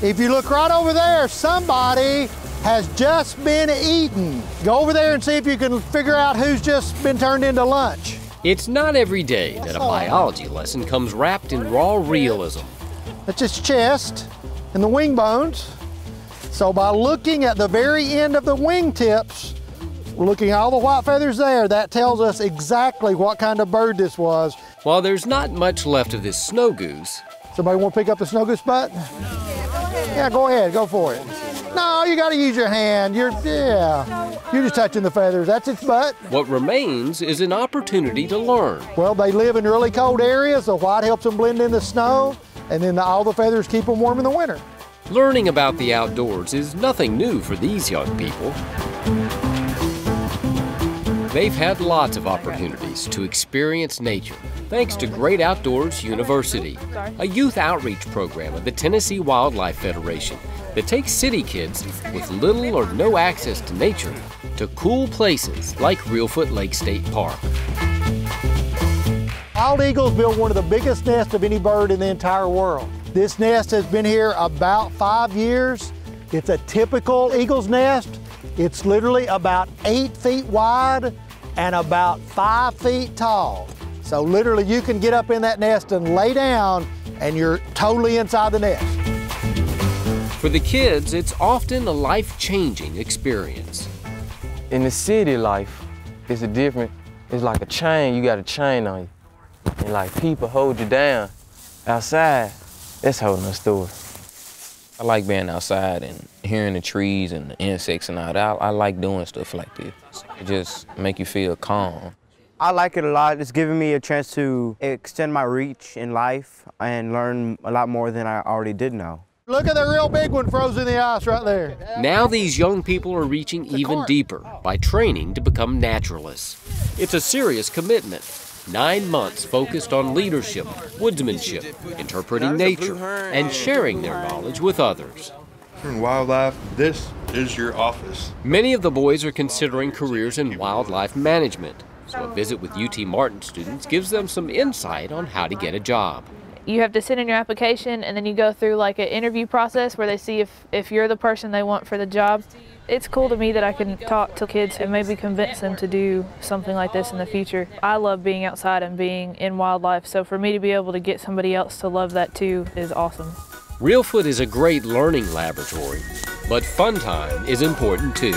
If you look right over there, somebody has just been eaten. Go over there and see if you can figure out who's just been turned into lunch. It's not every day that a biology lesson comes wrapped in raw realism. That's his chest and the wing bones. So by looking at the very end of the wing tips, looking at all the white feathers there, that tells us exactly what kind of bird this was. While there's not much left of this snow goose, somebody want to pick up the snow goose butt? Yeah, go ahead, go for it. No, you gotta use your hand. You're just touching the feathers. That's its butt. what remains is an opportunity to learn. Well, they live in really cold areas. The white helps them blend in the snow, and then all the feathers keep them warm in the winter. Learning about the outdoors is nothing new for these young people. They've had lots of opportunities to experience nature thanks to Great Outdoors University, a youth outreach program of the Tennessee Wildlife Federation that takes city kids with little or no access to nature to cool places like Reelfoot Lake State Park. Wild eagles build one of the biggest nests of any bird in the entire world. This nest has been here about 5 years. It's a typical eagle's nest. It's literally about 8 feet wide and about 5 feet tall. So literally you can get up in that nest and lay down and you're totally inside the nest. For the kids, it's often a life-changing experience. In the city life, it's like a chain, you got a chain on you. And like people hold you down. Outside, that's holding a story. I like being outside and hearing the trees and the insects and all that. I like doing stuff like this. It just make you feel calm. I like it a lot. It's giving me a chance to extend my reach in life and learn a lot more than I already did know. Look at the real big one frozen in the ice right there. Now these young people are reaching even deeper by training to become naturalists. It's a serious commitment. 9 months focused on leadership, woodsmanship, interpreting nature, and sharing their knowledge with others. In wildlife, this is your office. Many of the boys are considering careers in wildlife management, so a visit with UT Martin students gives them some insight on how to get a job. You have to send in your application and then you go through like an interview process where they see if you're the person they want for the job. It's cool to me that I can talk to kids and maybe convince them to do something like this in the future. I love being outside and being in wildlife, so for me to be able to get somebody else to love that too is awesome. Reelfoot is a great learning laboratory, but fun time is important too.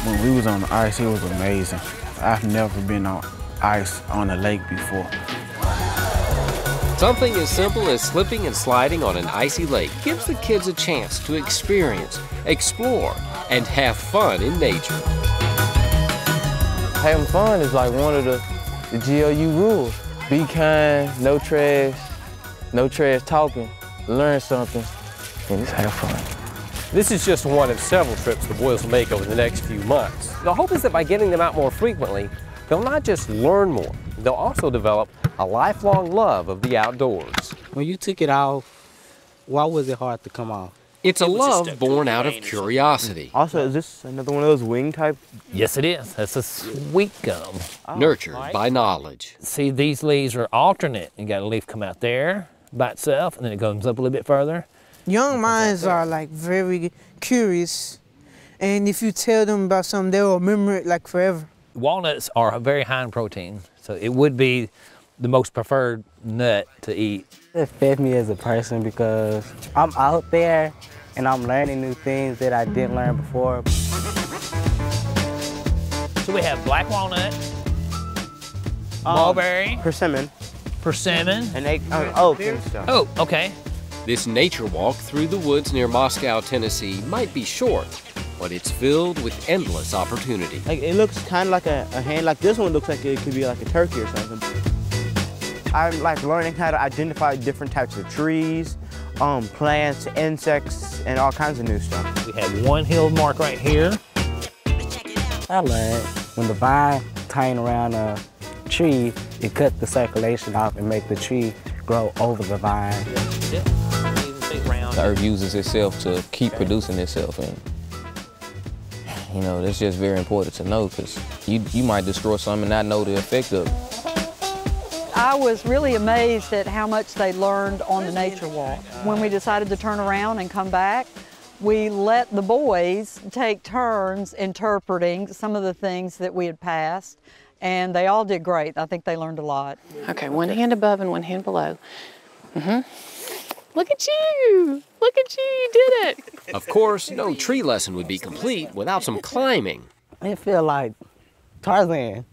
When we was on the ice, it was amazing. I've never been on ice on a lake before. Something as simple as slipping and sliding on an icy lake gives the kids a chance to experience, explore, and have fun in nature. Having fun is like one of the GLU rules. Be kind, no trash talking, learn something, and just have fun. This is just one of several trips the boys will make over the next few months. The hope is that by getting them out more frequently, they'll not just learn more, they'll also develop a lifelong love of the outdoors. When you took it off, why was it hard to come off? It's a love born out of curiosity. Also, is this another one of those wing type? Yes, it is. That's a sweet gum. Nurtured by knowledge. See, these leaves are alternate. You got a leaf come out there by itself, and then it goes up a little bit further. Young minds are like very curious, and if you tell them about something, they'll remember it like forever. Walnuts are very high in protein, so it would be the most preferred nut to eat. It fed me as a person because I'm out there and I'm learning new things that I didn't learn before. So we have black walnut, mulberry, persimmon, and oak and stuff. Oh, okay. This nature walk through the woods near Moscow, Tennessee might be short, but it's filled with endless opportunity. Like, it looks kind of like a hand, like this one looks like it could be like a turkey or something. I'm like learning how to identify different types of trees, plants, insects, and all kinds of new stuff. We have one hill mark right here. I learned when the vine tying around a tree, it cut the circulation off and make the tree grow over the vine. The earth uses itself to keep producing itself, and you know, that's just very important to know because you might destroy something and not know the effect of it. I was really amazed at how much they learned on the nature walk. When we decided to turn around and come back, we let the boys take turns interpreting some of the things that we had passed, and they all did great. I think they learned a lot. Okay, one hand above and one hand below. Look at you! Look at you, you did it! Of course, no tree lesson would be complete without some climbing. It feel like Tarzan.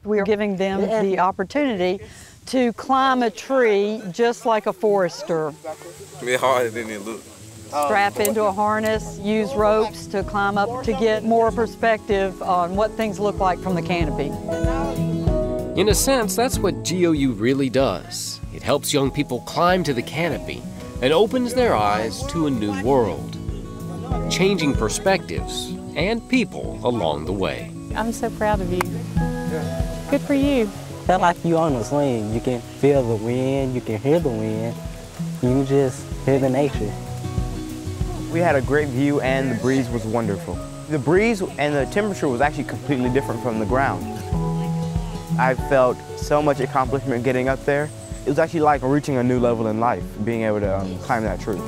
We're giving them the opportunity to climb a tree just like a forester. It's harder than it looks. Strap into a harness, use ropes to climb up to get more perspective on what things look like from the canopy. In a sense, that's what GOU really does. It helps young people climb to the canopy and opens their eyes to a new world, changing perspectives and people along the way. I'm so proud of you. Good for you. Feel like you on a swing. You can feel the wind, you can hear the wind. You just hear the nature. We had a great view and the breeze was wonderful. The breeze and the temperature was actually completely different from the ground. I felt so much accomplishment getting up there. It was actually like reaching a new level in life, being able to climb that tree.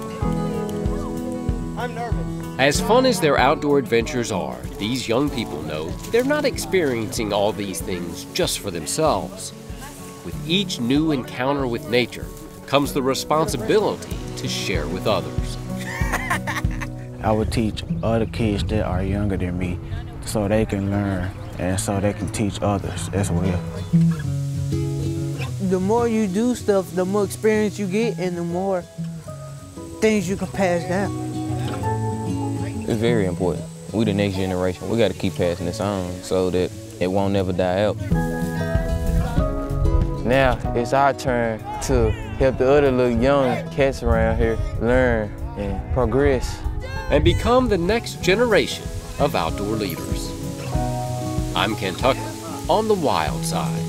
I'm nervous. As fun as their outdoor adventures are, these young people know they're not experiencing all these things just for themselves. With each new encounter with nature comes the responsibility to share with others. I would teach other kids that are younger than me so they can learn and so they can teach others as well. The more you do stuff, the more experience you get and the more things you can pass down. It's very important. We the next generation. We got to keep passing this on so that it won't never die out. Now it's our turn to help the other little young cats around here learn and progress. And become the next generation of outdoor leaders. I'm Ken Tucker on the Wild Side.